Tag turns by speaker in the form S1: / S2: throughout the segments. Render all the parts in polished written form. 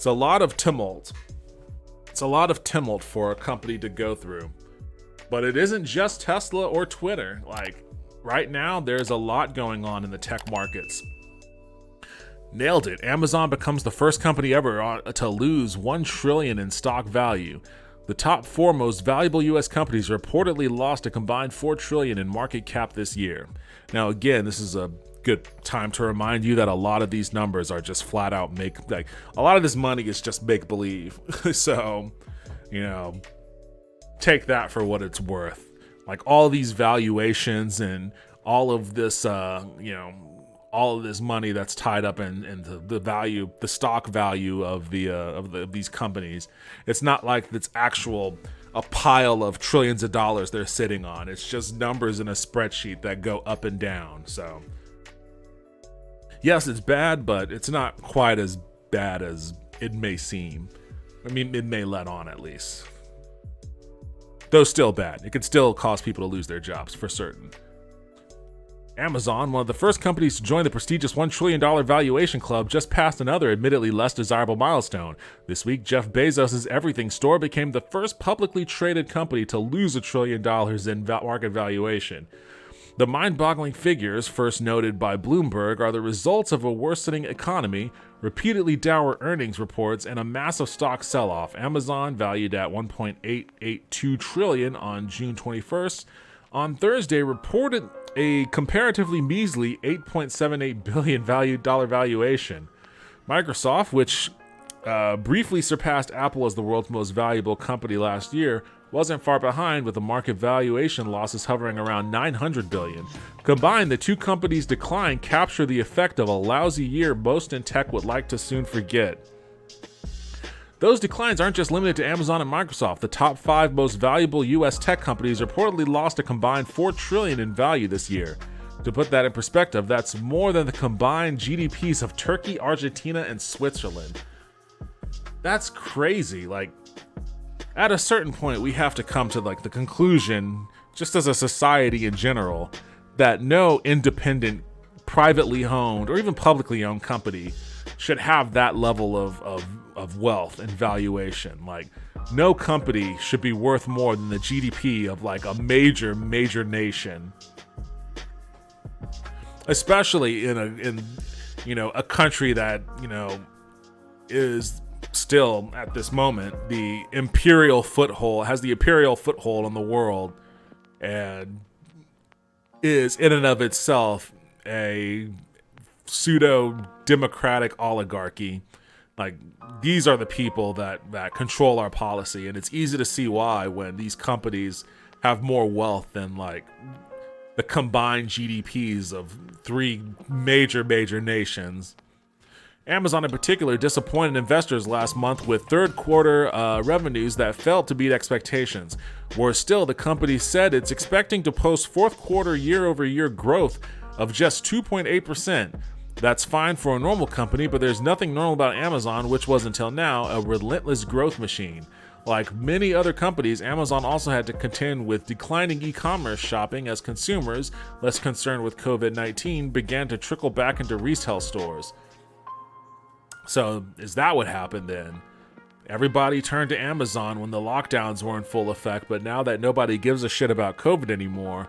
S1: It's a lot of tumult. It's a lot of tumult for a company to go through. But it isn't just Tesla or Twitter. Like, right now, there's a lot going on in the tech markets. Nailed it. Amazon becomes the first company ever to lose $1 trillion in stock value. The top 4 most valuable U.S. companies reportedly lost a combined $4 trillion in market cap this year. Now, again, this is a good time to remind you that a lot of these numbers are just flat out a lot of this money is just make believe. So, take that for what it's worth. Like, all these valuations and all of this, all of this money that's tied up in the value, the stock value of these companies. It's not like it's a pile of trillions of dollars they're sitting on. It's just numbers in a spreadsheet that go up and down. So, yes, it's bad, but it's not quite as bad as it may seem. I mean, it may let on at least. Though still bad. It could still cause people to lose their jobs for certain. Amazon, one of the first companies to join the prestigious $1 trillion valuation club, just passed another admittedly less desirable milestone. This week, Jeff Bezos' Everything store became the first publicly traded company to lose $1 trillion in market valuation. The mind-boggling figures, first noted by Bloomberg, are the results of a worsening economy, repeatedly dour earnings reports, and a massive stock sell-off. Amazon, valued at $1.882 trillion on June 21st, on Thursday reported a comparatively measly $8.78 billion valuation. Microsoft, which briefly surpassed Apple as the world's most valuable company last year, wasn't far behind, with the market valuation losses hovering around $900 billion. Combined, the two companies' decline capture the effect of a lousy year most in tech would like to soon forget. Those declines aren't just limited to Amazon and Microsoft. The top 5 most valuable U.S. tech companies reportedly lost a combined $4 trillion in value this year. To put that in perspective, that's more than the combined GDPs of Turkey, Argentina, and Switzerland. That's crazy. Like, at a certain point, we have to come to the conclusion, just as a society in general, that no independent, privately owned, or even publicly owned company should have that level of wealth and valuation. Like, no company should be worth more than the GDP of a major nation, especially in a country that is still at this moment has the imperial foothold in the world, and is in and of itself a pseudo-democratic oligarchy. Like, these are the people that control our policy, and it's easy to see why when these companies have more wealth than the combined GDPs of 3 major nations. Amazon in particular disappointed investors last month with third quarter revenues that failed to beat expectations. Worse still, the company said it's expecting to post fourth quarter year-over-year growth of just 2.8%. That's fine for a normal company, but there's nothing normal about Amazon, which was until now a relentless growth machine. Like many other companies, Amazon also had to contend with declining e-commerce shopping as consumers, less concerned with COVID-19, began to trickle back into retail stores. So is that what happened then? Everybody turned to Amazon when the lockdowns were in full effect, but now that nobody gives a shit about COVID anymore,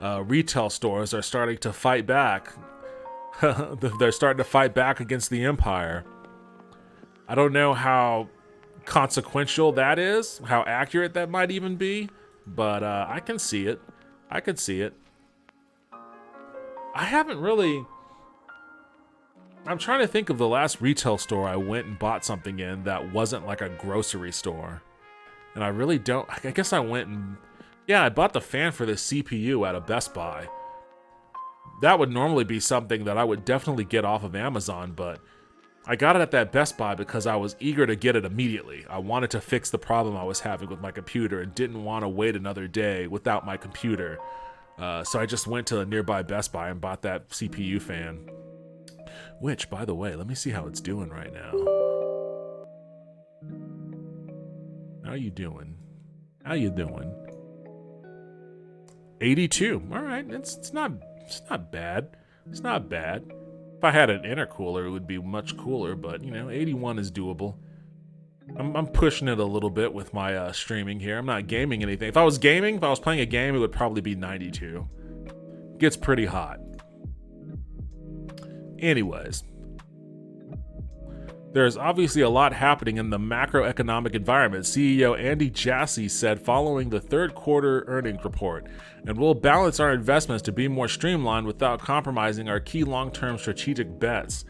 S1: retail stores are starting to fight back. They're starting to fight back against the empire. I don't know how consequential that is, how accurate that might even be, but I can see it. I could see it. I'm trying to think of the last retail store I went and bought something in that wasn't like a grocery store. And I really don't. I guess I went and, I bought the fan for the CPU at a Best Buy. That would normally be something that I would definitely get off of Amazon, but I got it at that Best Buy because I was eager to get it immediately. I wanted to fix the problem I was having with my computer and didn't want to wait another day without my computer. So I just went to a nearby Best Buy and bought that CPU fan. Which, by the way, let me see how it's doing right now. How you doing? 82. All right, it's not bad. It's not bad. If I had an intercooler, it would be much cooler, but 81 is doable. I'm pushing it a little bit with my streaming here. I'm not gaming anything. If I was playing a game, it would probably be 92. Gets pretty hot. Anyways, there's obviously a lot happening in the macroeconomic environment, CEO Andy Jassy said following the third quarter earnings report, and we'll balance our investments to be more streamlined without compromising our key long-term strategic bets.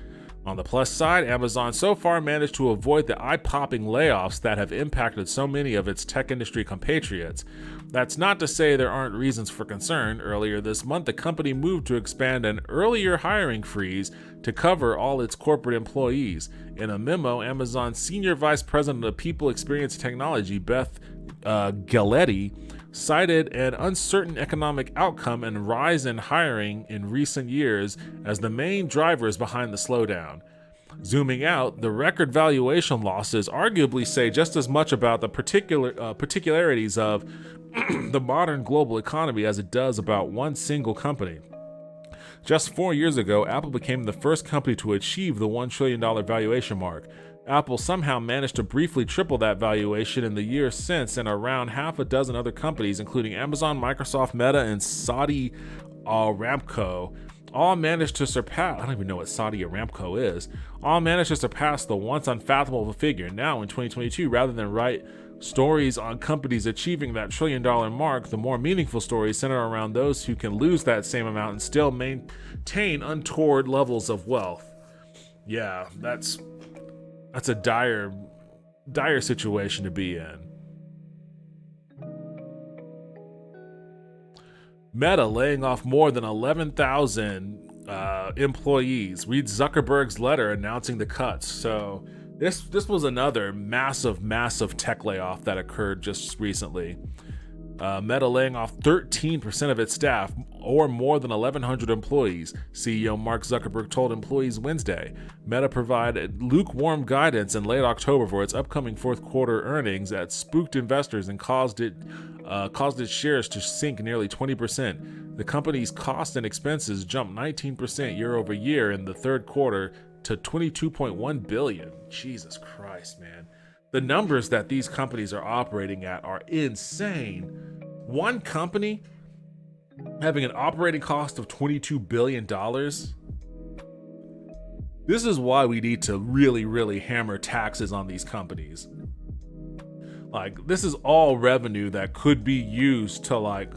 S1: On the plus side, Amazon so far managed to avoid the eye-popping layoffs that have impacted so many of its tech industry compatriots. That's not to say there aren't reasons for concern. Earlier this month, the company moved to expand an earlier hiring freeze to cover all its corporate employees. In a memo, Amazon's Senior Vice President of People Experience Technology, Beth Galetti, cited an uncertain economic outcome and rise in hiring in recent years as the main drivers behind the slowdown. Zooming out, the record valuation losses arguably say just as much about the particularities of the modern global economy as it does about one single company. Just 4 years ago, Apple became the first company to achieve the $1 trillion valuation mark. Apple somehow managed to briefly triple that valuation in the years since, and around half a dozen other companies, including Amazon, Microsoft, Meta, and Saudi Aramco, all managed to surpass, I don't even know what Saudi Aramco is, all managed to surpass the once unfathomable figure. Now in 2022, rather than write stories on companies achieving that $1 trillion mark, the more meaningful stories center around those who can lose that same amount and still maintain untoward levels of wealth. Yeah, that's a dire situation to be in. Meta laying off more than 11,000 employees. Read Zuckerberg's letter announcing the cuts. So this was another massive tech layoff that occurred just recently. Meta laying off 13% of its staff, or more than 1,100 employees, CEO Mark Zuckerberg told employees Wednesday. Meta provided lukewarm guidance in late October for its upcoming fourth quarter earnings that spooked investors and caused its shares to sink nearly 20%. The company's costs and expenses jumped 19% year over year in the third quarter to $22.1 billion. Jesus Christ, man. The numbers that these companies are operating at are insane. One company having an operating cost of $22 billion. This is why we need to really hammer taxes on these companies. Like, this is all revenue that could be used to,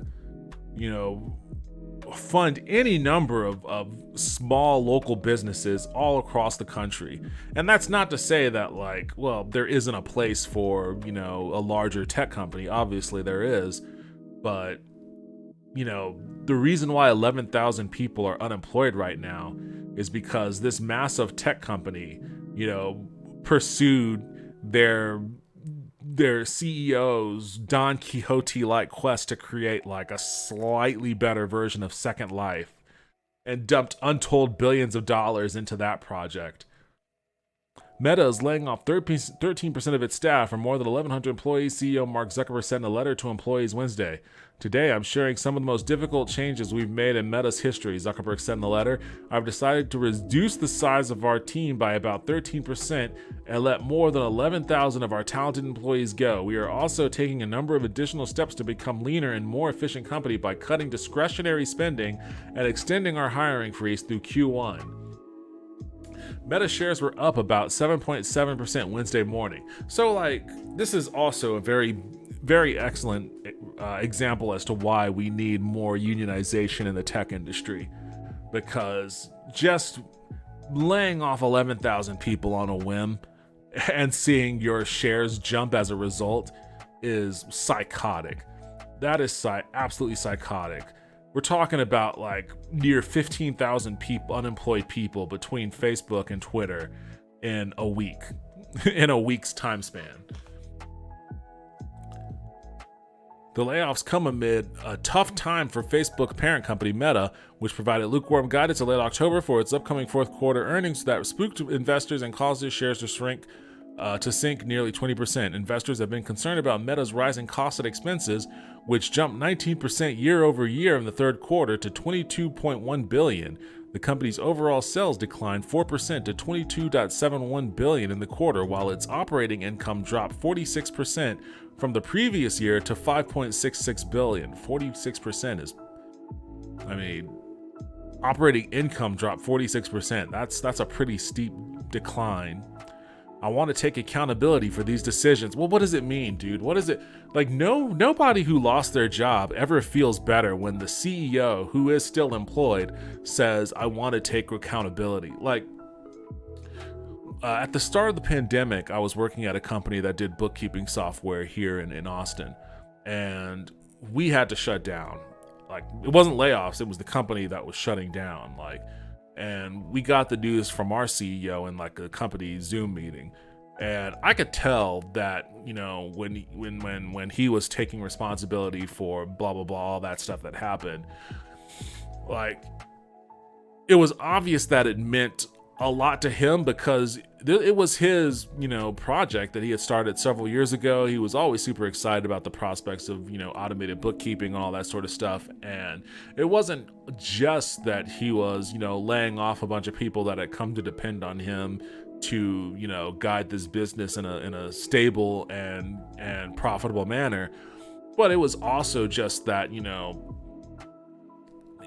S1: fund any number of small local businesses all across the country. And that's not to say that, there isn't a place for, a larger tech company. Obviously there is. But, the reason why 11,000 people are unemployed right now is because this massive tech company, pursued their CEO's Don Quixote-like quest to create a slightly better version of Second Life and dumped untold billions of dollars into that project. Meta is laying off 13% of its staff, or more than 1,100 employees, CEO Mark Zuckerberg said in a letter to employees Wednesday. Today, I'm sharing some of the most difficult changes we've made in Meta's history, Zuckerberg said in the letter. I've decided to reduce the size of our team by about 13% and let more than 11,000 of our talented employees go. We are also taking a number of additional steps to become leaner and more efficient company by cutting discretionary spending and extending our hiring freeze through Q1. Meta shares were up about 7.7% Wednesday morning. So, this is also a very excellent example as to why we need more unionization in the tech industry. Because just laying off 11,000 people on a whim and seeing your shares jump as a result is psychotic. That is absolutely psychotic. We're talking about near 15,000 people, unemployed people between Facebook and Twitter in a week's time span. The layoffs come amid a tough time for Facebook parent company Meta, which provided lukewarm guidance in late October for its upcoming fourth quarter earnings that spooked investors and caused its shares to sink nearly 20%. Investors have been concerned about Meta's rising costs and expenses, which jumped 19% year over year in the third quarter to $22.1 billion. The company's overall sales declined 4% to $22.71 billion in the quarter, while its operating income dropped 46% from the previous year to $5.66 billion. 46% is, operating income dropped 46%. That's a pretty steep decline. I want to take accountability for these decisions. Well, what does it mean, dude? What is it? Like, nobody who lost their job ever feels better when the CEO, who is still employed, says, I want to take accountability. Like, at the start of the pandemic, I was working at a company that did bookkeeping software here in Austin, and we had to shut down. Like, it wasn't layoffs, it was the company that was shutting down. Like, and we got the news from our CEO in like a company Zoom meeting, and I could tell that, you know, when he was taking responsibility for blah blah blah, all that stuff that happened, like, it was obvious that it meant a lot to him because it was his, you know, project that he had started several years ago. He was always super excited about the prospects of, you know, automated bookkeeping and all that sort of stuff. And it wasn't just that he was, you know, laying off a bunch of people that had come to depend on him to, you know, guide this business in a stable and profitable manner. But it was also just that, you know,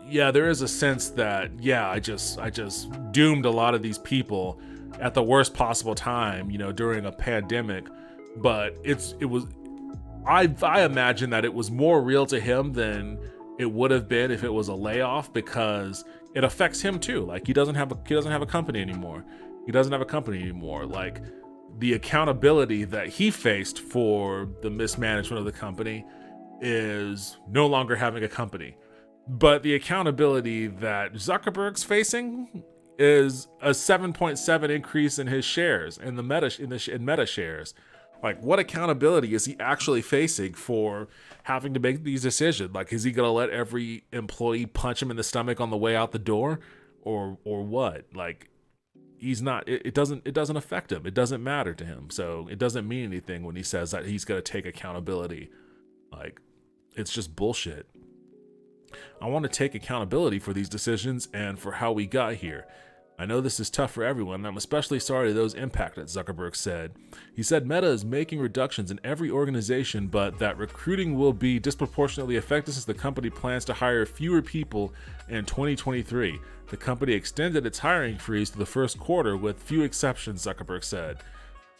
S1: yeah, there is a sense that, yeah, I just doomed a lot of these people at the worst possible time, you know, during a pandemic. But I imagine that it was more real to him than it would have been if it was a layoff, because it affects him too. Like, he doesn't have a company anymore. Like, the accountability that he faced for the mismanagement of the company is no longer having a company. But the accountability that Zuckerberg's facing is a 7.7 increase in his shares in the Meta shares. Like, what accountability is he actually facing for having to make these decisions? Like, is he gonna let every employee punch him in the stomach on the way out the door, or what? Like, he's not. It doesn't affect him. It doesn't matter to him. So it doesn't mean anything when he says that he's gonna take accountability. Like, it's just bullshit. I want to take accountability for these decisions and for how we got here. I know this is tough for everyone, and I'm especially sorry to those impacted, Zuckerberg said. He said Meta is making reductions in every organization, but that recruiting will be disproportionately affected since the company plans to hire fewer people in 2023. The company extended its hiring freeze to the first quarter with few exceptions, Zuckerberg said.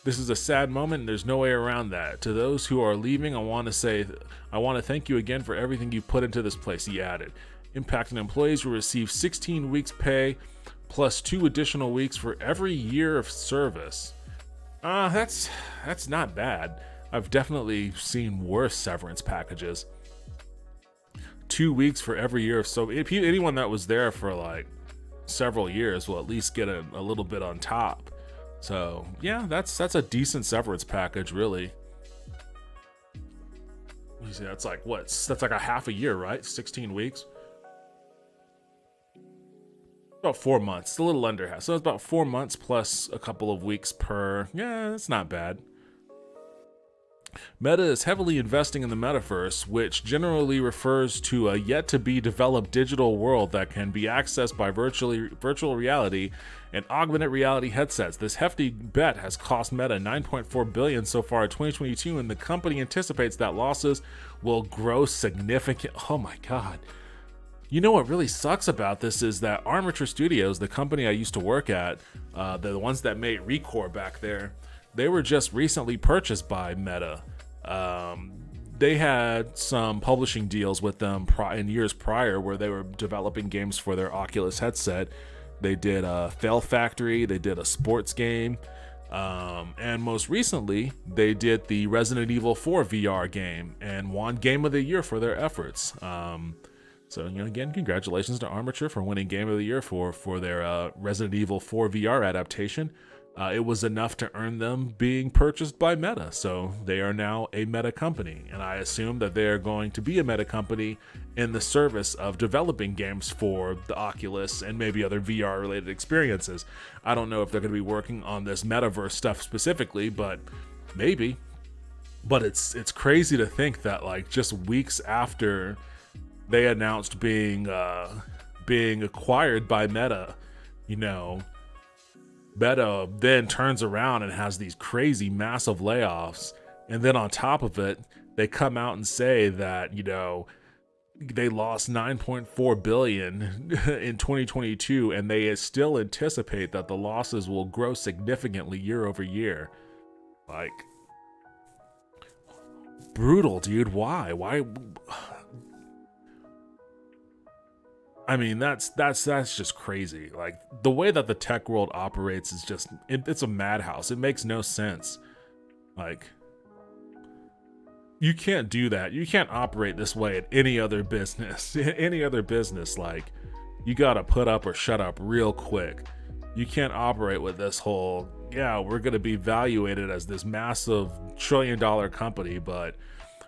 S1: This is a sad moment, and there's no way around that. To those who are leaving, I want to thank you again for everything you put into this place, he added. Impacted employees will receive 16 weeks pay plus 2 additional weeks for every year of service. That's not bad. I've definitely seen worse severance packages. 2 weeks for every year of anyone that was there for like several years will at least get a little bit on top. So yeah, that's a decent severance package, really. You see, that's like a half a year, right? 16 weeks. About 4 months. It's a little under half. So it's about 4 months plus a couple of weeks per. Yeah, that's not bad. Meta is heavily investing in the metaverse, which generally refers to a yet-to-be-developed digital world that can be accessed by virtual reality and augmented reality headsets. This hefty bet has cost Meta $9.4 billion so far in 2022, and the company anticipates that losses will grow significantly. Oh my god. You know what really sucks about this is that Armature Studios, the company I used to work at, the ones that made Recore back there, they were just recently purchased by Meta. They had some publishing deals with them in years prior where they were developing games for their Oculus headset. They did a Fail Factory, they did a sports game, and most recently, they did the Resident Evil 4 VR game and won Game of the Year for their efforts. So, you know, again, congratulations to Armature for winning Game of the Year for their Resident Evil 4 VR adaptation. It was enough to earn them being purchased by Meta, so they are now a Meta company, and I assume that they are going to be a Meta company in the service of developing games for the Oculus and maybe other VR-related experiences. I don't know if they're going to be working on this metaverse stuff specifically, but maybe. But it's crazy to think that, like, just weeks after they announced being being acquired by Meta, you know, Meta then turns around and has these crazy massive layoffs. And then on top of it, they come out and say that, you know, they lost 9.4 billion in 2022, and they still anticipate that the losses will grow significantly year over year. Like, brutal, dude. Why? I mean, that's just crazy. Like, the way that the tech world operates is just, it's a madhouse. It makes no sense. Like, you can't do that. You can't operate this way at any other business. Any other business, like, you gotta put up or shut up real quick. You can't operate with this whole, yeah, we're gonna be evaluated as this massive trillion-dollar company, but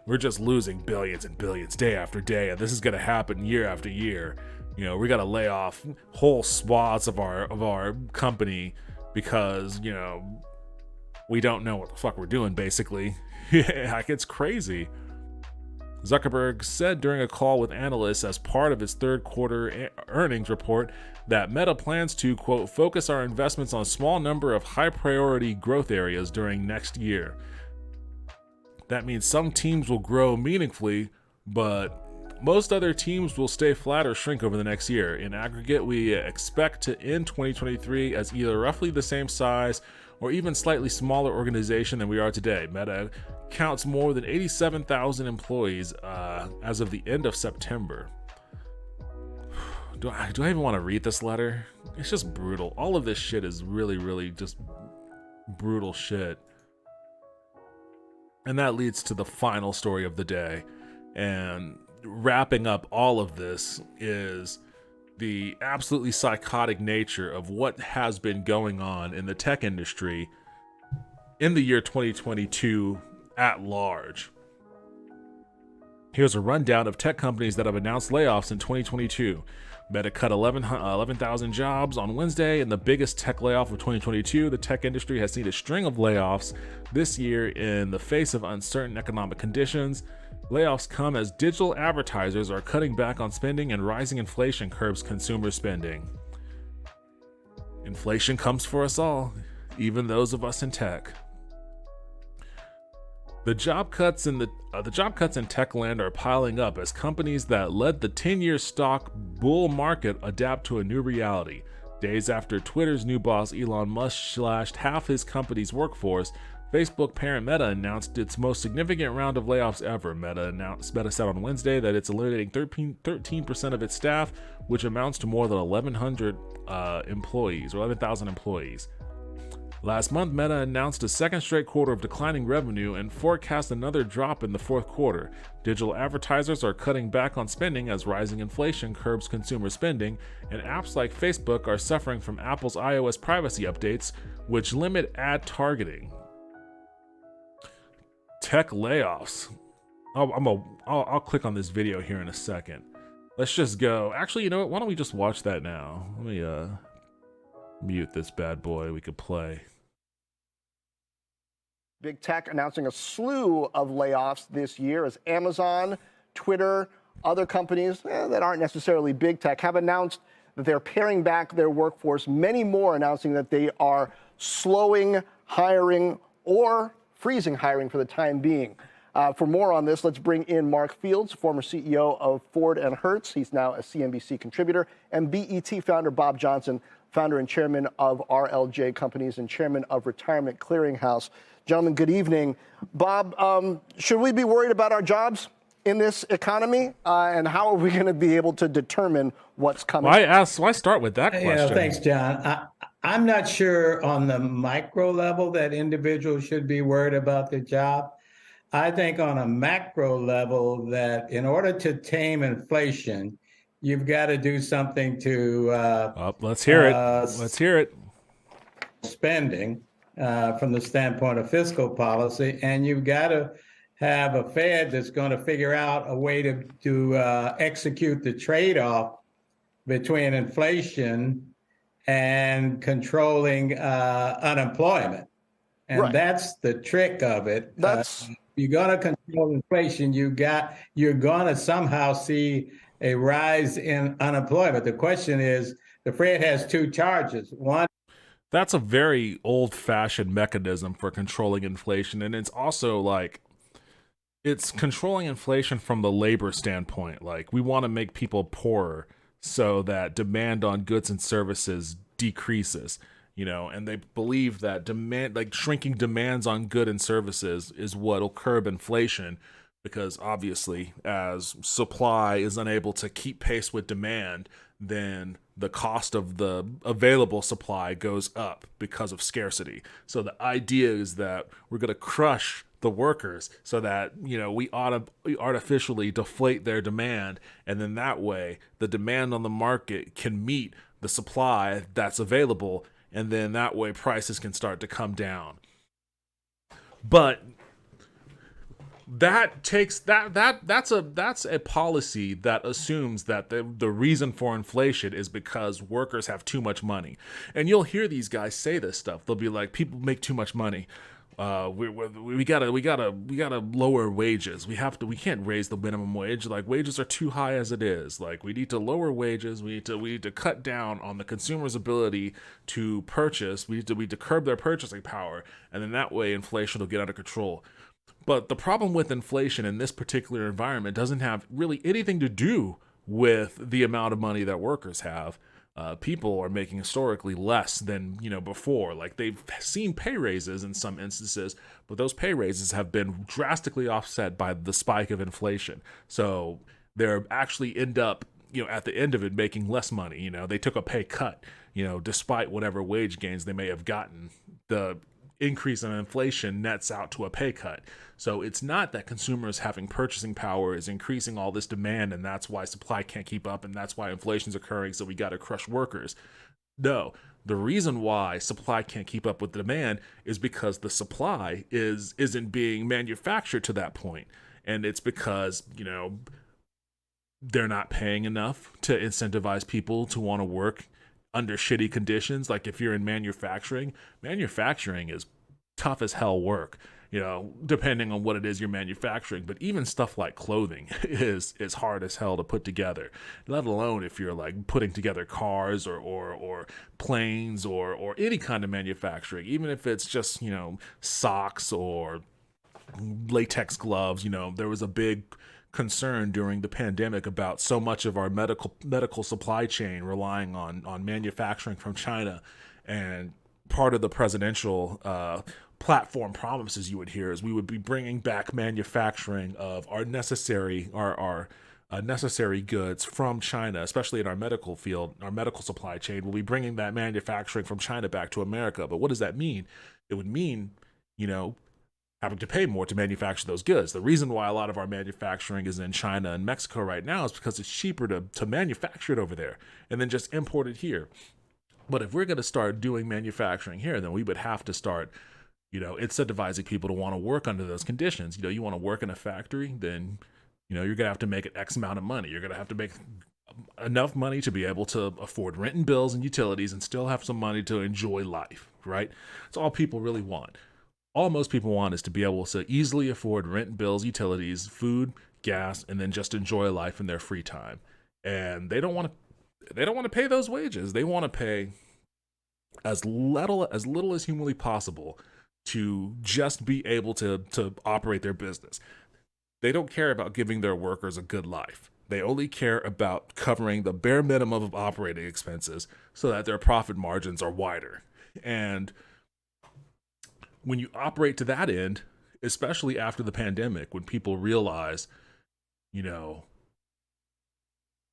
S1: we're just losing billions and billions day after day, and this is gonna happen year after year. You know, we gotta lay off whole swaths of our company because, you know, we don't know what the fuck we're doing, basically. Yeah, like, it's crazy. Zuckerberg said during a call with analysts as part of its third quarter earnings report that Meta plans to, quote, focus our investments on a small number of high priority growth areas during next year. That means some teams will grow meaningfully, but most other teams will stay flat or shrink over the next year. In aggregate, we expect to end 2023 as either roughly the same size or even slightly smaller organization than we are today. Meta counts more than 87,000 employees as of the end of September. Do I even want to read this letter? It's just brutal. All of this shit is really, really just brutal shit. And that leads to the final story of the day. And wrapping up all of this is the absolutely psychotic nature of what has been going on in the tech industry in the year 2022 at large. Here's a rundown of tech companies that have announced layoffs in 2022. Meta cut 11,000 jobs on Wednesday in the biggest tech layoff of 2022. The tech industry has seen a string of layoffs this year in the face of uncertain economic conditions. Layoffs come as digital advertisers are cutting back on spending and rising inflation curbs consumer spending. Inflation comes for us all, even those of us in tech. The job cuts in tech land are piling up as companies that led the 10-year stock bull market adapt to a new reality. Days after Twitter's new boss Elon Musk slashed half his company's workforce, Facebook parent Meta announced its most significant round of layoffs ever. Meta said on Wednesday that it's eliminating 13% of its staff, which amounts to more than 1,100 employees, or 11,000 employees. Last month, Meta announced a second straight quarter of declining revenue and forecast another drop in the fourth quarter. Digital advertisers are cutting back on spending as rising inflation curbs consumer spending, and apps like Facebook are suffering from Apple's iOS privacy updates, which limit ad targeting. Tech layoffs. I'll click on this video here in a second. Let's just go. Actually, you know what? Why don't we just watch that now? Let me mute this bad boy. We could play.
S2: Big tech announcing a slew of layoffs this year as Amazon, Twitter, other companies that aren't necessarily big tech have announced that they're paring back their workforce. Many more announcing that they are slowing hiring or freezing hiring for the time being. For more on this, let's bring in Mark Fields, former CEO of Ford and Hertz. He's now a CNBC contributor, and BET founder Bob Johnson, founder and chairman of RLJ Companies and chairman of Retirement Clearinghouse. Gentlemen, good evening. Bob, should we be worried about our jobs in this economy? And how are we going to be able to determine what's coming?
S1: Why start with that question?
S3: Yeah, thanks, John. I'm not sure on the micro level that individuals should be worried about their job. I think on a macro level that in order to tame inflation, you've got to do something to
S1: let's hear it. Let's hear it.
S3: Spending from the standpoint of fiscal policy, and you've got to have a Fed that's going to figure out a way to execute the trade-off between inflation and controlling unemployment. And right. That's the trick of it. You're going to control inflation. You're going to somehow see a rise in unemployment. The question is, the Fed has two charges. One,
S1: That's a very old-fashioned mechanism for controlling inflation, and it's also like it's controlling inflation from the labor standpoint. Like we want to make people poorer so that demand on goods and services decreases, and they believe that like shrinking demands on good and services is what'll curb inflation because obviously as supply is unable to keep pace with demand, then the cost of the available supply goes up because of scarcity. So the idea is that we're going to crush the workers so that we artificially deflate their demand, and then that way the demand on the market can meet the supply that's available, and then that way prices can start to come down. But that's a policy that assumes that the reason for inflation is because workers have too much money. And you'll hear these guys say this stuff. They'll be like, people make too much money. We gotta lower wages. We can't raise the minimum wage. Like wages are too high as it is. Like we need to lower wages. We need to cut down on the consumer's ability to purchase. We need to curb their purchasing power, and then that way inflation will get under control. But the problem with inflation in this particular environment doesn't have really anything to do with the amount of money that workers have. People are making historically less than before. Like they've seen pay raises in some instances, but those pay raises have been drastically offset by the spike of inflation. So they're actually end up at the end of it making less money. They took a pay cut. Despite whatever wage gains they may have gotten, the increase in inflation nets out to a pay cut. So it's not that consumers having purchasing power is increasing all this demand and that's why supply can't keep up and that's why inflation's occurring, so we got to crush workers. No, the reason why supply can't keep up with the demand is because the supply isn't being manufactured to that point. And it's because, they're not paying enough to incentivize people to want to work under shitty conditions. Like if you're in manufacturing is tough as hell work, depending on what it is you're manufacturing. But even stuff like clothing is hard as hell to put together, let alone if you're like putting together cars or planes or any kind of manufacturing, even if it's just, socks or latex gloves. There was a big concern during the pandemic about so much of our medical supply chain relying on manufacturing from China, and part of the presidential platform promises you would hear is we would be bringing back manufacturing of our necessary goods from China, especially in our medical field, our medical supply chain. We'll be bringing that manufacturing from China back to America. But what does that mean? It would mean, having to pay more to manufacture those goods. The reason why a lot of our manufacturing is in China and Mexico right now is because it's cheaper to manufacture it over there and then just import it here. But if we're going to start doing manufacturing here, then we would have to start, incentivizing people to want to work under those conditions. You want to work in a factory, then, you're going to have to make an X amount of money. You're going to have to make enough money to be able to afford rent and bills and utilities and still have some money to enjoy life, right? That's all people really want. All most people want is to be able to easily afford rent, bills, utilities, food, gas, and then just enjoy life in their free time. And they don't want to pay those wages. They want to pay as little as humanly possible to just be able to operate their business. They don't care about giving their workers a good life. They only care about covering the bare minimum of operating expenses so that their profit margins are wider. And when you operate to that end, especially after the pandemic, when people realize,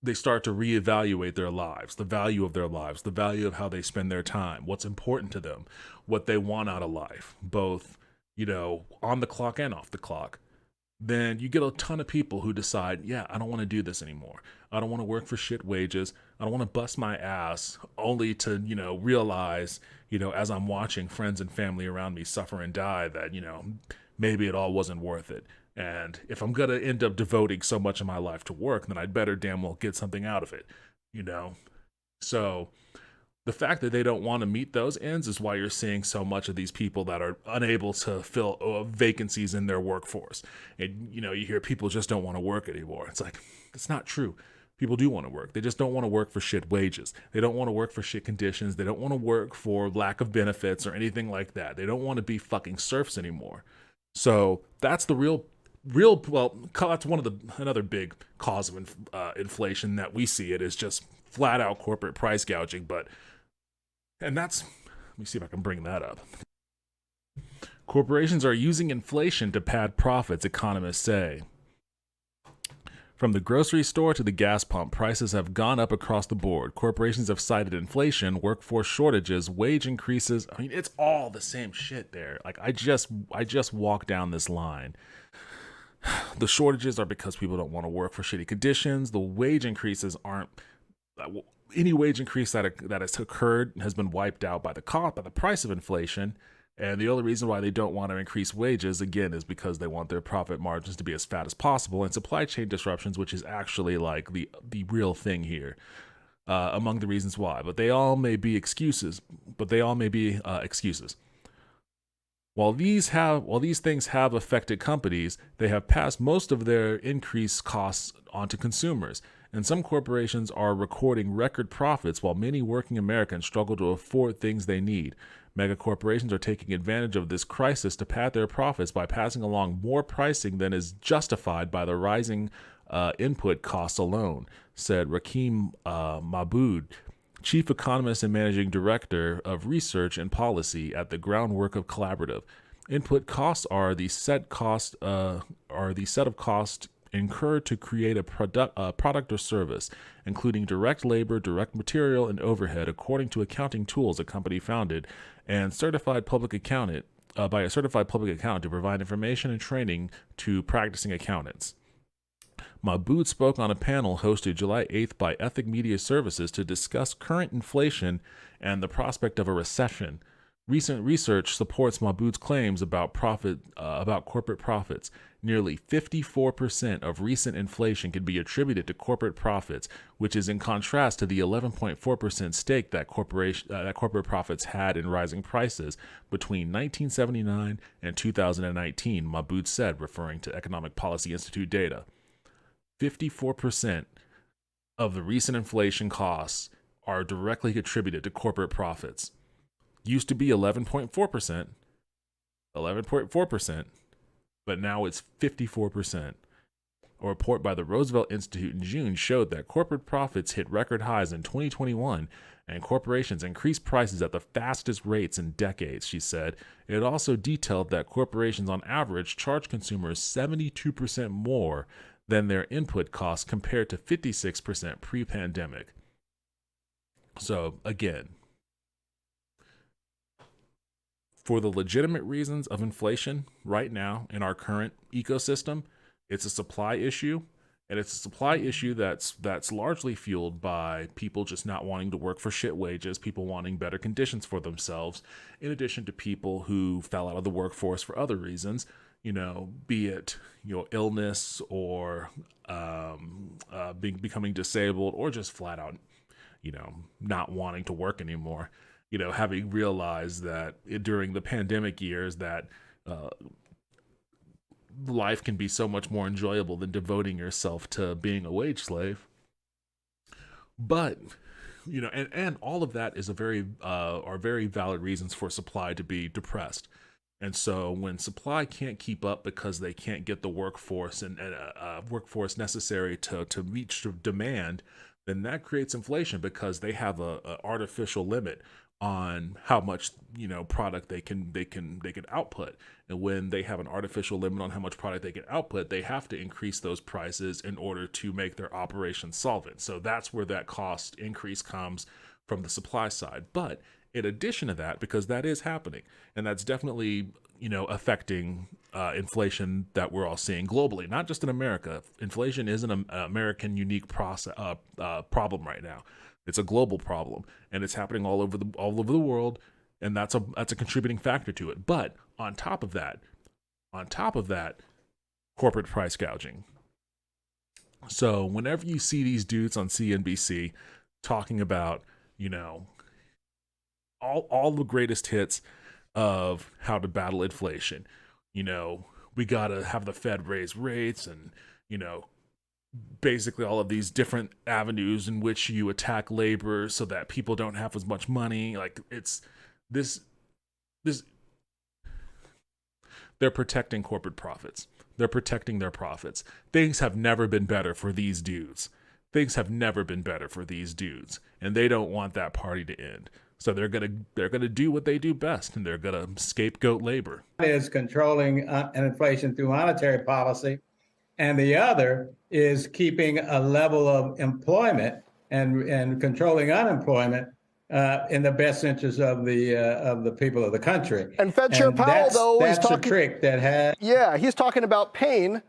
S1: they start to reevaluate their lives, the value of their lives, the value of how they spend their time, what's important to them, what they want out of life, both, on the clock and off the clock, then you get a ton of people who decide, yeah, I don't want to do this anymore. I don't want to work for shit wages. I don't want to bust my ass only to, realize, as I'm watching friends and family around me suffer and die that, maybe it all wasn't worth it. And if I'm going to end up devoting so much of my life to work, then I'd better damn well get something out of it, So the fact that they don't want to meet those ends is why you're seeing so much of these people that are unable to fill vacancies in their workforce. And, you hear people just don't want to work anymore. It's like, it's not true. People do want to work. They just don't want to work for shit wages. They don't want to work for shit conditions. They don't want to work for lack of benefits or anything like that. They don't want to be fucking serfs anymore. So that's the real well, that's one of the another big cause of inflation that we see. It is just flat out corporate price gouging. And that's, let me see if I can bring that up. Corporations are using inflation to pad profits, economists say. From the grocery store to the gas pump, prices have gone up across the board. Corporations have cited inflation, workforce shortages, wage increases. I mean, it's all the same shit there. Like I just walked down this line. The shortages are because people don't want to work for shitty conditions. The wage increases aren't. Any wage increase that has occurred has been wiped out by the price of inflation. And the only reason why they don't want to increase wages, again, is because they want their profit margins to be as fat as possible, and supply chain disruptions, which is actually like the real thing here, among the reasons why. But they all may be excuses. While these things have affected companies, they have passed most of their increased costs onto consumers. And some corporations are recording record profits while many working Americans struggle to afford things they need. Mega corporations are taking advantage of this crisis to pad their profits by passing along more pricing than is justified by the rising input costs alone, said Rakeem Mahmood, Chief Economist and Managing Director of Research and Policy at the Groundwork of Collaborative. Input costs are the set of costs incurred to create a product or service, including direct labor, direct material, and overhead, according to accounting tools a company founded and certified public accountant by a certified public accountant to provide information and training to practicing accountants. Mahmood spoke on a panel hosted July 8th by Ethic Media Services to discuss current inflation and the prospect of a recession. Recent research supports Mahmood's claims about corporate profits. Nearly 54% of recent inflation can be attributed to corporate profits, which is in contrast to the 11.4% stake that corporate profits had in rising prices between 1979 and 2019, Mahmood said, referring to Economic Policy Institute data. 54% of the recent inflation costs are directly attributed to corporate profits. Used to be 11.4%, but now it's 54%. A report by the Roosevelt Institute in June showed that corporate profits hit record highs in 2021 and corporations increased prices at the fastest rates in decades, she said. It also detailed that corporations on average charge consumers 72% more than their input costs compared to 56% pre-pandemic. So again, for the legitimate reasons of inflation right now in our current ecosystem, it's a supply issue, and it's a supply issue that's largely fueled by people just not wanting to work for shit wages, people wanting better conditions for themselves, in addition to people who fell out of the workforce for other reasons, be it illness or becoming disabled or just flat out not wanting to work anymore. Having realized that during the pandemic years that life can be so much more enjoyable than devoting yourself to being a wage slave. But, and all of that is are very valid reasons for supply to be depressed. And so when supply can't keep up because they can't get the workforce and workforce necessary to reach demand, then that creates inflation because they have a artificial limit on how much product they can output. And when they have an artificial limit on how much product they can output, they have to increase those prices in order to make their operation solvent. So that's where that cost increase comes from the supply side. But in addition to that, because that is happening, and that's definitely affecting inflation that we're all seeing globally, not just in America. Inflation is an American unique problem right now. It's a global problem, and it's happening all over the world, and that's a contributing factor to it. But on top of that, corporate price gouging. So whenever you see these dudes on CNBC talking about, all the greatest hits of how to battle inflation, we gotta have the Fed raise rates, and basically all of these different avenues in which you attack labor so that people don't have as much money. Like it's this they're protecting corporate profits. They're protecting their profits. Things have never been better for these dudes. Things have never been better for these dudes, and they don't want that party to end. So they're gonna do what they do best, and they're gonna scapegoat labor.
S3: Is controlling inflation through monetary policy, and the other is keeping a level of employment and controlling unemployment in the best interest of the people of the country.
S2: And Fed Chair Powell, though, is talking.
S3: That's a trick that has.
S2: Yeah, he's talking about pain,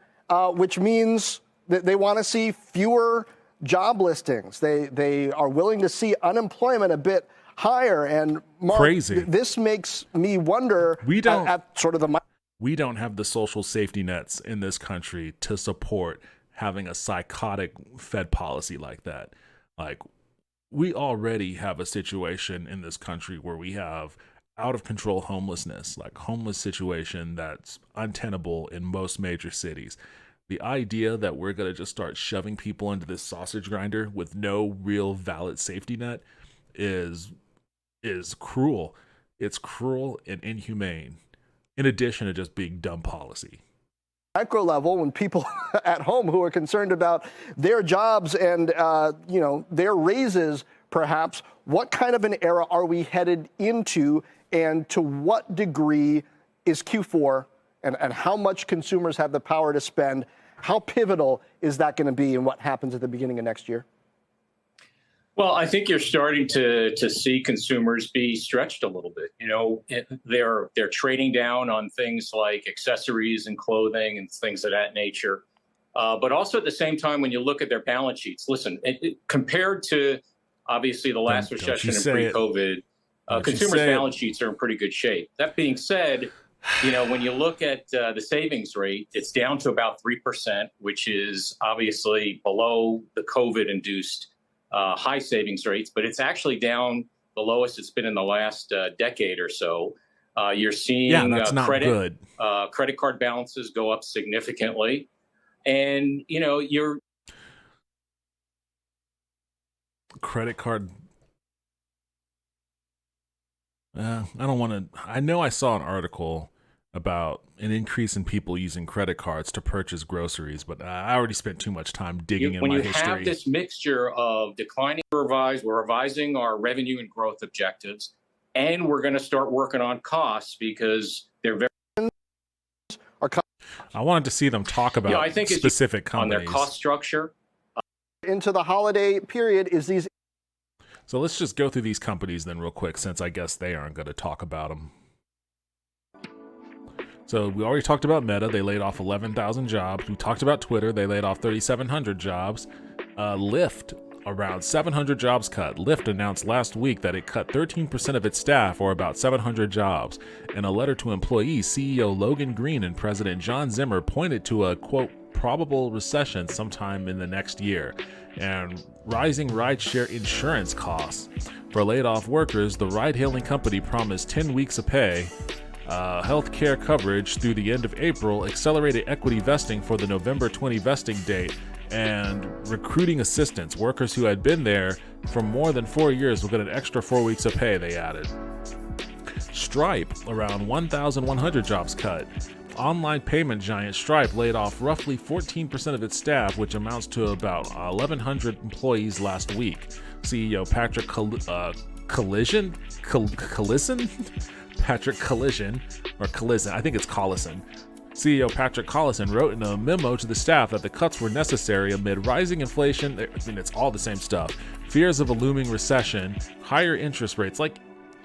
S2: which means that they want to see fewer job listings. They are willing to see unemployment a bit higher. And Mark,
S1: crazy.
S2: This makes me wonder. We don't
S1: have the social safety nets in this country to support having a psychotic Fed policy like that. Like, we already have a situation in this country where we have out of control homelessness, like homeless situation that's untenable in most major cities. The idea that we're going to just start shoving people into this sausage grinder with no real valid safety net is cruel. It's cruel and inhumane, in addition to just being dumb policy.
S2: Micro level, when people at home who are concerned about their jobs and their raises, perhaps, what kind of an era are we headed into, and to what degree is Q4 and how much consumers have the power to spend? How pivotal is that going to be in what happens at the beginning of next year?
S4: Well, I think you're starting to see consumers be stretched a little bit. You know, they're trading down on things like accessories and clothing and things of that nature. But also at the same time, when you look at their balance sheets, listen, compared to obviously the last recession and pre-COVID, consumers' balance sheets are in pretty good shape. That being said, you know, when you look at the savings rate, it's down to about 3%, which is obviously below the COVID-induced high savings rates, but it's actually down the lowest it's been in the last decade or so. You're seeing credit card balances go up significantly. And, you know, your
S1: credit card. I don't want to. I know I saw an article about an increase in people using credit cards to purchase groceries, but I already spent too much time digging in my history.
S4: When you have this mixture of declining, we're revising our revenue and growth objectives, and we're going to start working on costs because they're very.
S1: I wanted to see them talk about specific companies.
S4: On their cost structure.
S2: Into the holiday period is these.
S1: So let's just go through these companies then real quick, since I guess they aren't going to talk about them. So we already talked about Meta. They laid off 11,000 jobs. We talked about Twitter. They laid off 3,700 jobs. Lyft, around 700 jobs cut. Lyft announced last week that it cut 13% of its staff, or about 700 jobs. In a letter to employees, CEO Logan Green and President John Zimmer pointed to a, quote, probable recession sometime in the next year, and rising rideshare insurance costs. For laid-off workers, the ride-hailing company promised 10 weeks of pay, health care coverage through the end of April, accelerated equity vesting for the November 20 vesting date, and recruiting assistance. Workers who had been there for more than 4 years will get an extra 4 weeks of pay, they added. Stripe, around 1,100 jobs cut. Online payment giant Stripe laid off roughly 14% of its staff, which amounts to about 1,100 employees last week. CEO Patrick Collison? Patrick Collison, or Collison, I think it's Collison. CEO Patrick Collison wrote in a memo to the staff that the cuts were necessary amid rising inflation. I mean, it's all the same stuff. Fears of a looming recession, higher interest rates. Like,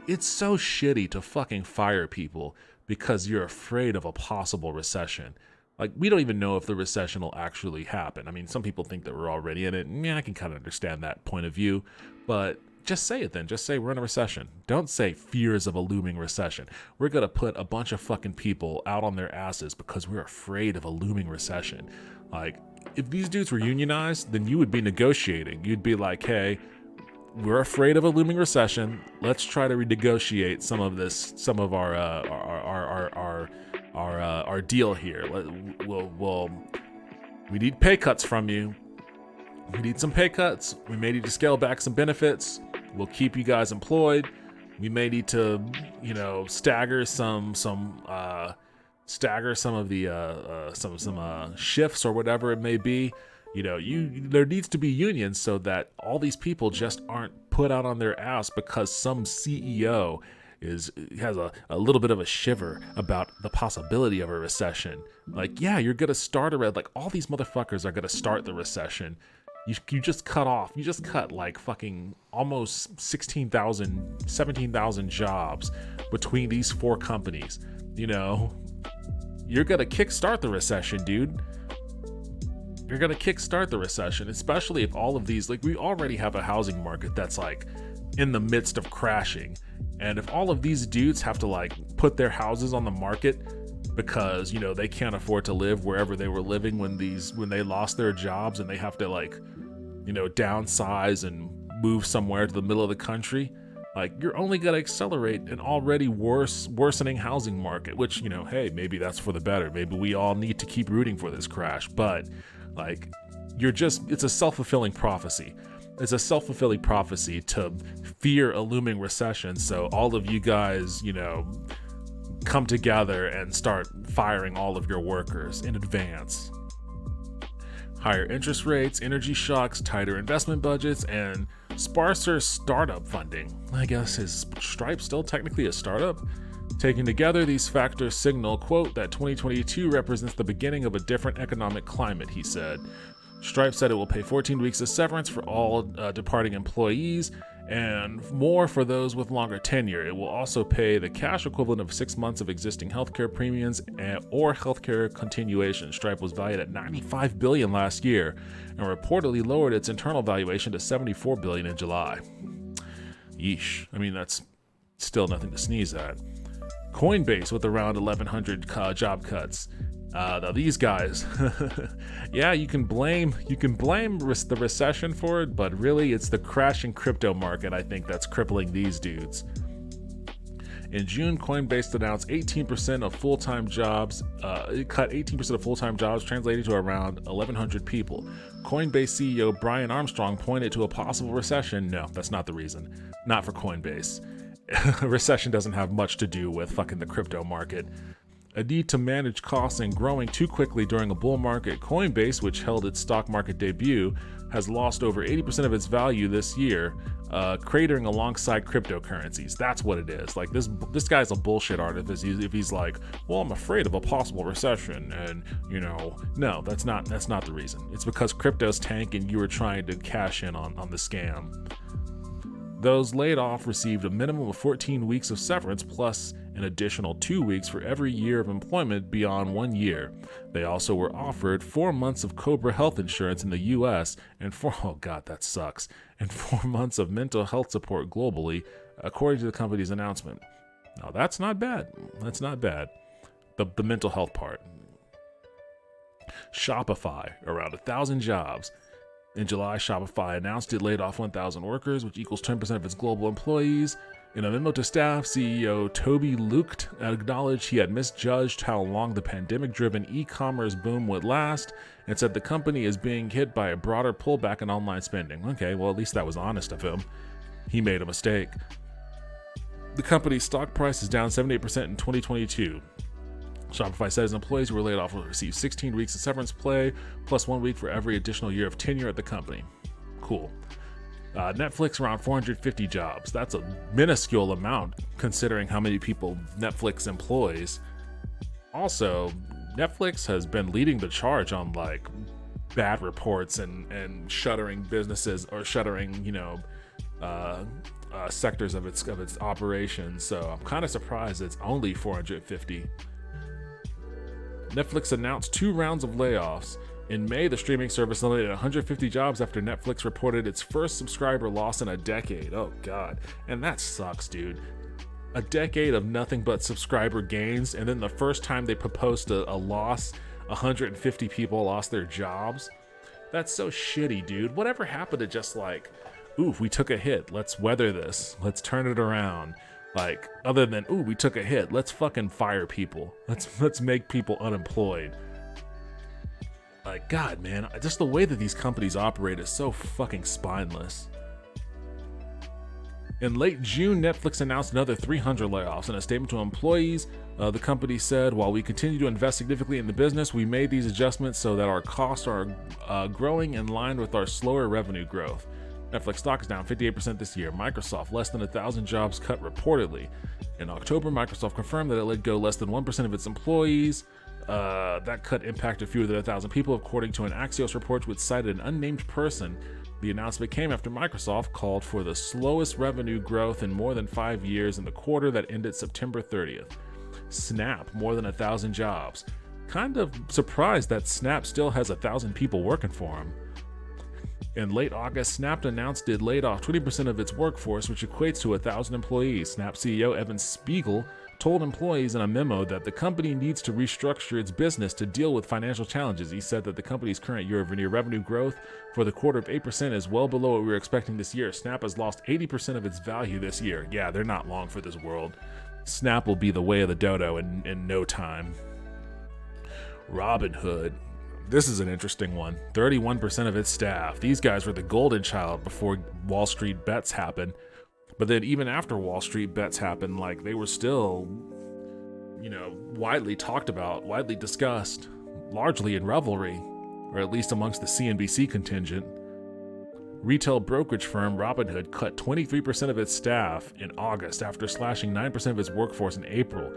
S1: it's so shitty to fucking fire people because you're afraid of a possible recession. Like, we don't even know if the recession will actually happen. I mean, some people think that we're already in it. Yeah, I can kind of understand that point of view, but just say it then. Just say we're in a recession. Don't say fears of a looming recession. We're going to put a bunch of fucking people out on their asses because we're afraid of a looming recession. Like, if these dudes were unionized, then you would be negotiating. You'd be like, hey, we're afraid of a looming recession. Let's try to renegotiate some of our deal here. We need pay cuts from you, we need some pay cuts. We may need to scale back some benefits. We'll keep you guys employed. We may need to, stagger some of the shifts or whatever it may be. There needs to be unions so that all these people just aren't put out on their ass because some CEO has a little bit of a shiver about the possibility of a recession. Like, yeah, you're gonna start all these motherfuckers are gonna start the recession. You just cut like fucking almost 16,000, 17,000 jobs between these 4 companies. You're gonna kickstart the recession, dude. You're gonna kickstart the recession, especially if all of these, we already have a housing market that's in the midst of crashing. And if all of these dudes have to put their houses on the market because, they can't afford to live wherever they were living when they lost their jobs, and they have to downsize and move somewhere to the middle of the country, you're only going to accelerate an already worsening housing market, which, hey, maybe that's for the better. Maybe we all need to keep rooting for this crash, but it's a self-fulfilling prophecy. It's a self-fulfilling prophecy to fear a looming recession. So all of you guys, come together and start firing all of your workers in advance. Higher interest rates, energy shocks, tighter investment budgets, and sparser startup funding. I guess, is Stripe still technically a startup? Taken together, these factors signal, quote, that 2022 represents the beginning of a different economic climate, he said. Stripe said it will pay 14 weeks of severance for all departing employees and more for those with longer tenure. It will also pay the cash equivalent of 6 months of existing healthcare premiums or healthcare continuation. Stripe was valued at $95 billion last year and reportedly lowered its internal valuation to $74 billion in July. Yeesh. I mean, that's still nothing to sneeze at. Coinbase with around 1,100 job cuts. Now these guys, yeah, you can blame the recession for it, but really it's the crashing crypto market, I think, that's crippling these dudes. In June, Coinbase announced 18% of full-time jobs. It cut 18% of full-time jobs, translating to around 1,100 people. Coinbase CEO Brian Armstrong pointed to a possible recession. No, that's not the reason. Not for Coinbase. A recession doesn't have much to do with fucking the crypto market. A need to manage costs and growing too quickly during a bull market. Coinbase, which held its stock market debut, has lost over 80% of its value this year, cratering alongside cryptocurrencies. That's what it is. This guy's a bullshit artist. If he's like, well, I'm afraid of a possible recession, and no, that's not the reason. It's because crypto's tank and you were trying to cash in on the scam. Those laid off received a minimum of 14 weeks of severance plus an additional 2 weeks for every year of employment beyond 1 year. They also were offered 4 months of Cobra health insurance in the US and 4 months of mental health support globally, according to the company's announcement. Now that's not bad. That's not bad. The mental health part. Shopify, around 1,000 jobs. In July, Shopify announced it laid off 1,000 workers, which equals 10% of its global employees. In a memo to staff, CEO Toby Lucht acknowledged he had misjudged how long the pandemic-driven e-commerce boom would last and said the company is being hit by a broader pullback in online spending. Okay, well, at least that was honest of him. He made a mistake. The company's stock price is down 78% in 2022. Shopify says employees who were laid off will receive 16 weeks of severance pay, plus 1 week for every additional year of tenure at the company. Cool. Netflix, around 450 jobs. That's a minuscule amount considering how many people Netflix employs. Also, Netflix has been leading the charge on bad reports and shuttering businesses or shuttering, sectors of its operations. So I'm kind of surprised it's only 450. Netflix announced 2 rounds of layoffs. In May, the streaming service eliminated 150 jobs after Netflix reported its first subscriber loss in a decade. Oh God. And that sucks, dude. A decade of nothing but subscriber gains, and then the first time they proposed a loss, 150 people lost their jobs. That's so shitty, dude. Whatever happened to just ooh, we took a hit. Let's weather this. Let's turn it around. Other than, ooh, we took a hit, let's fucking fire people. Let's make people unemployed. like, God, man, just the way that these companies operate is so fucking spineless. In late June, Netflix announced another 300 layoffs. In a statement to employees, the company said, while we continue to invest significantly in the business, we made these adjustments so that our costs are growing in line with our slower revenue growth. Netflix stock is down 58% this year. Microsoft, less than 1,000 jobs cut reportedly. In October, Microsoft confirmed that it let go less than 1% of its employees. That cut impacted fewer than 1,000 people, according to an Axios report which cited an unnamed person. The announcement came after Microsoft called for the slowest revenue growth in more than 5 years in the quarter that ended September 30th. Snap, more than 1,000 jobs. Kind of surprised that Snap still has 1,000 people working for him. In late August, Snap announced it laid off 20% of its workforce, which equates to 1,000 employees. Snap CEO Evan Spiegel told employees in a memo that the company needs to restructure its business to deal with financial challenges. He said that the company's current year-over-year revenue growth for the quarter of 8% is well below what we were expecting this year. Snap has lost 80% of its value this year. Yeah, they're not long for this world. Snap will be the way of the dodo in no time. Robinhood. This is an interesting one. 31% of its staff. These guys were the golden child before Wall Street bets happened. But then even after Wall Street bets happened, like, they were still, widely talked about, widely discussed, largely in revelry, or at least amongst the CNBC contingent. Retail brokerage firm Robinhood cut 23% of its staff in August after slashing 9% of its workforce in April.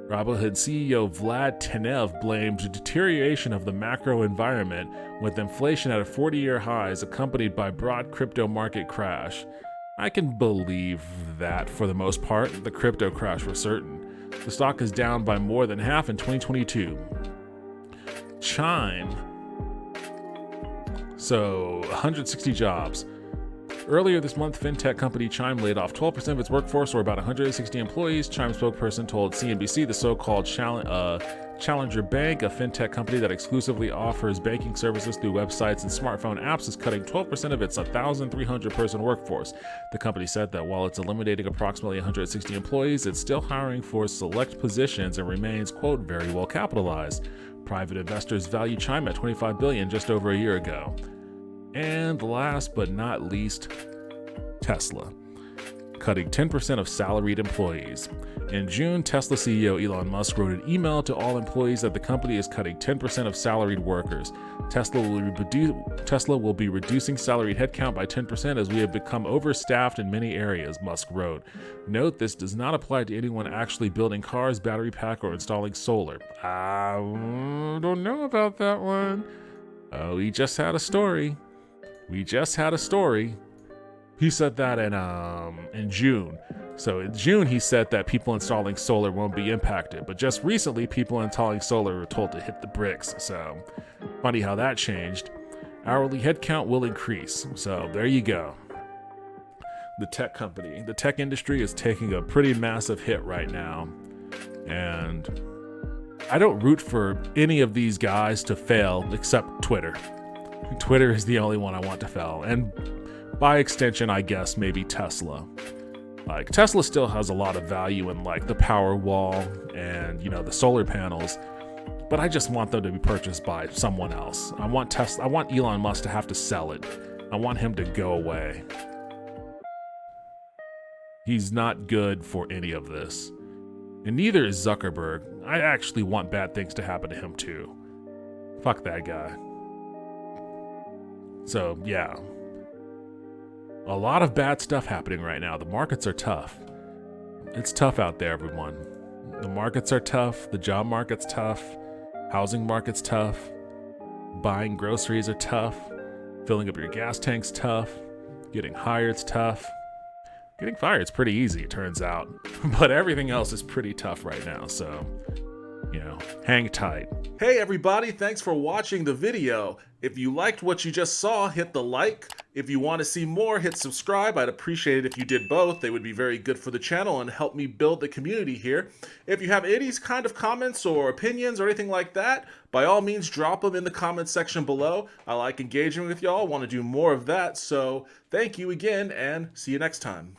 S1: Robinhood CEO Vlad Tenev blamed deterioration of the macro environment, with inflation at a 40-year highs accompanied by broad crypto market crash. I can believe that for the most part. The crypto crash was certain. The stock is down by more than half in 2022. Chime. So, 160 jobs. Earlier this month, fintech company Chime laid off 12% of its workforce, or about 160 employees. Chime spokesperson told CNBC the so-called Challenger Bank, a fintech company that exclusively offers banking services through websites and smartphone apps, is cutting 12% of its 1,300-person workforce. The company said that while it's eliminating approximately 160 employees, it's still hiring for select positions and remains, quote, very well capitalized. Private investors value Chime at $25 billion just over a year ago. And last but not least, Tesla, cutting 10% of salaried employees. In June, Tesla CEO Elon Musk wrote an email to all employees that the company is cutting 10% of salaried workers. Tesla will be reducing salaried headcount by 10% as we have become overstaffed in many areas, Musk wrote. Note, this does not apply to anyone actually building cars, battery pack, or installing solar. I don't know about that one. We just had a story. He said that in June. So in June, he said that people installing solar won't be impacted. But just recently, people installing solar were told to hit the bricks. So funny how that changed. Hourly headcount will increase. So there you go. The tech industry is taking a pretty massive hit right now. And I don't root for any of these guys to fail except Twitter. Twitter is the only one I want to fail. And by extension, I guess maybe Tesla. Like, Tesla still has a lot of value in, like, the power wall and, the solar panels, but I just want them to be purchased by someone else. I want Elon Musk to have to sell it. I want him to go away. He's not good for any of this. And neither is Zuckerberg. I actually want bad things to happen to him too. Fuck that guy. So, yeah. A lot of bad stuff happening right now. The markets are tough. It's tough out there, everyone. The markets are tough. The job market's tough. Housing market's tough. Buying groceries are tough. Filling up your gas tank's tough. Getting hired's tough. Getting fired's pretty easy, it turns out. But everything else is pretty tough right now, so, hang tight. Hey everybody, thanks for watching the video. If you liked what you just saw, hit the like. If you want to see more, hit subscribe. I'd appreciate it if you did both. They would be very good for the channel and help me build the community here. If you have any kind of comments or opinions or anything like that, by all means drop them in the comments section below. I like engaging with y'all, want to do more of that, so thank you again and see you next time.